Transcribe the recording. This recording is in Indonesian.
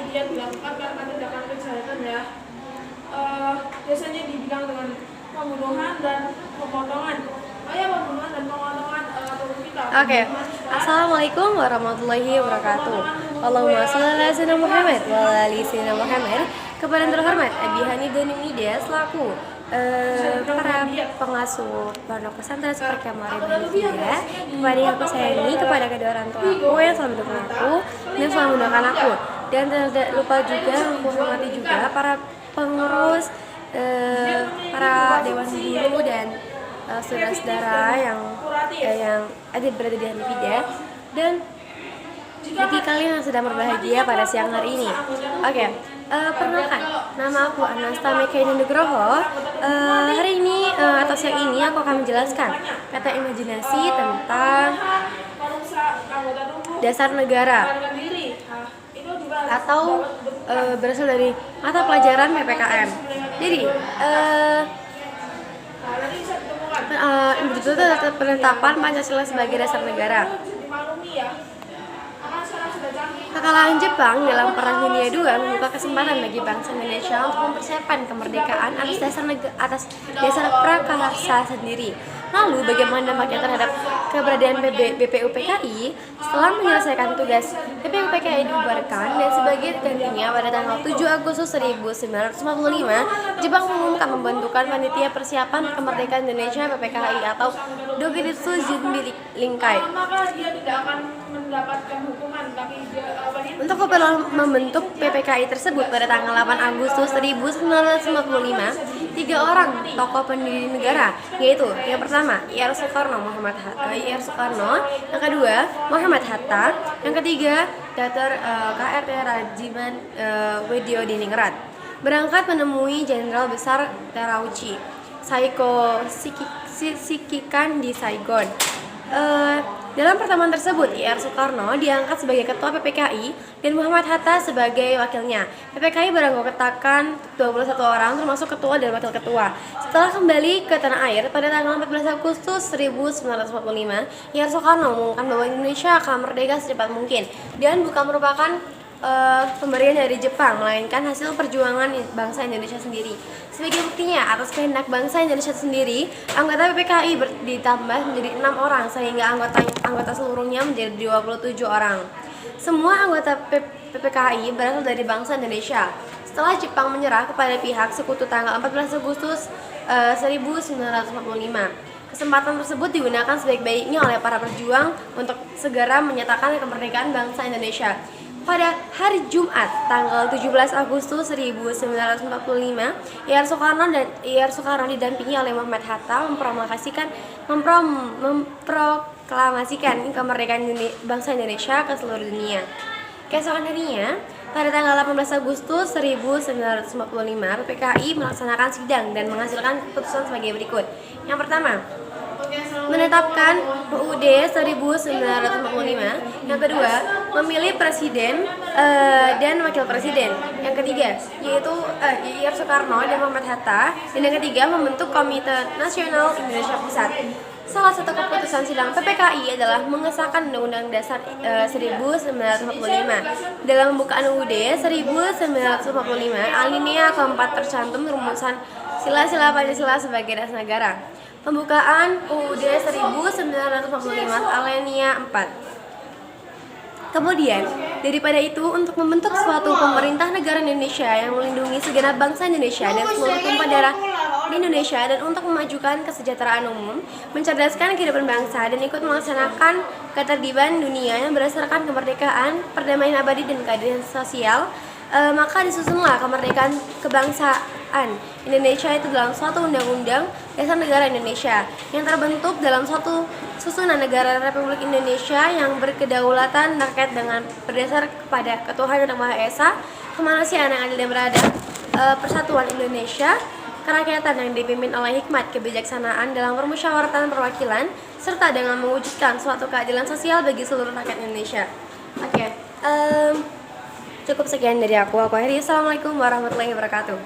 dia dilakukan karena tindakan kejahatan ya. Biasanya dibilang dengan pembunuhan dan pemotongan. Pembunuhan dan pemotongan kita. Oke. Assalamualaikum warahmatullahi wabarakatuh. Allahumma sholli ala sayyidina Muhammad wa ala ali sayyidina Muhammad. Kepada yang terhormat Abi Hani dan Nida selaku para pengasuh pondok pesantren seperti kemarin juga kepada yang aku sayangi, kepada kedua orang tua aku yang selalu mendukung aku dan selalu mendoakan aku, dan tidak lupa juga aku hormati juga para pengurus, para dewan guru dan saudara-saudara yang ada berada di Hanifida, dan bagi kalian yang sedang berbahagia pada siang hari ini. Oke. Perkenalkan, nama aku Anasta Mekaini Nugroho. Hari ini atau siang ini aku akan menjelaskan kata imajinasi tentang dasar negara atau berasal dari mata pelajaran PPKM. Jadi itu penetapan Pancasila sebagai dasar negara. Kekalahan Jepang dalam Perang Dunia II membuka kesempatan bagi bangsa Indonesia untuk mempersiapkan kemerdekaan atas dasar prakarsa sendiri. Lalu, bagaimana dampaknya terhadap keberadaan BPUPKI? Setelah menyelesaikan tugas, BPUPKI dibubarkan dan sebagai gantinya pada tanggal 7 Agustus 1945, Jepang mengumumkan pembentukan Panitia Persiapan Kemerdekaan Indonesia PPKI atau Dogeritsu Junbi Linkai. Untuk keperluan membentuk PPKI tersebut pada tanggal 8 Agustus 1945, 3 orang tokoh pendiri negara, yaitu yang pertama Ir Soekarno, yang kedua Muhammad Hatta, yang ketiga Dr. KRT Rajiman Widyodiningrat, berangkat menemui Jenderal Besar Terauchi Saiko Sikikan di Saigon. Dalam pertemuan tersebut, Ir Soekarno diangkat sebagai ketua PPKI dan Muhammad Hatta sebagai wakilnya. PPKI beranggotakan 21 orang termasuk ketua dan wakil ketua. Setelah kembali ke tanah air pada tanggal 14 Agustus 1945, Ir Soekarno mengumumkan bahwa Indonesia akan merdeka secepat mungkin dan bukan merupakan pemberian dari Jepang, melainkan hasil perjuangan bangsa Indonesia sendiri. Sebagai buktinya, atas kehendak bangsa Indonesia sendiri, anggota PPKI ditambah menjadi 6 orang, sehingga anggota seluruhnya menjadi 27 orang. Semua anggota PPKI berasal dari bangsa Indonesia. Setelah Jepang menyerah kepada pihak sekutu tanggal 14 Agustus 1945, kesempatan tersebut digunakan sebaik-baiknya oleh para pejuang untuk segera menyatakan kemerdekaan bangsa Indonesia. Pada hari Jumat, tanggal 17 Agustus 1945, Ir Soekarno didampingi oleh Muhammad Hatta memproklamasikan kemerdekaan bangsa Indonesia ke seluruh dunia. Keesokan harinya, pada tanggal 18 Agustus 1945, PPKI melaksanakan sidang dan menghasilkan keputusan sebagai berikut. Yang pertama, menetapkan UUD 1945. Yang kedua, memilih presiden dan wakil presiden. Yang ketiga, yaitu Ir Soekarno dan Muhammad Hatta. Dan yang ketiga, membentuk Komite Nasional Indonesia Pusat. Salah satu keputusan sidang PPKI adalah mengesahkan Undang-Undang Dasar 1945. Dalam pembukaan UUD 1945, alinea keempat tercantum rumusan sila-sila Pancasila sebagai dasar negara. Pembukaan UUD 1945 alinea 4. Kemudian, daripada itu, untuk membentuk suatu pemerintah negara Indonesia yang melindungi segenap bangsa Indonesia dan seluruh tumpah darah di Indonesia, dan untuk memajukan kesejahteraan umum, mencerdaskan kehidupan bangsa, dan ikut melaksanakan ketertiban dunia yang berdasarkan kemerdekaan, perdamaian abadi, dan keadilan sosial, maka disusunlah kemerdekaan kebangsaan Indonesia itu dalam suatu undang-undang dasar negara Indonesia yang terbentuk dalam suatu susunan negara Republik Indonesia yang berkedaulatan rakyat dengan berdasar kepada ketuhanan Yang Maha Esa, kemanusiaan yang adil dan beradab, persatuan Indonesia, kerakyatan yang dipimpin oleh hikmat kebijaksanaan dalam permusyawaratan perwakilan, serta dengan mewujudkan suatu keadilan sosial bagi seluruh rakyat Indonesia. Oke. Cukup sekian dari aku akhiri. Assalamualaikum warahmatullahi wabarakatuh.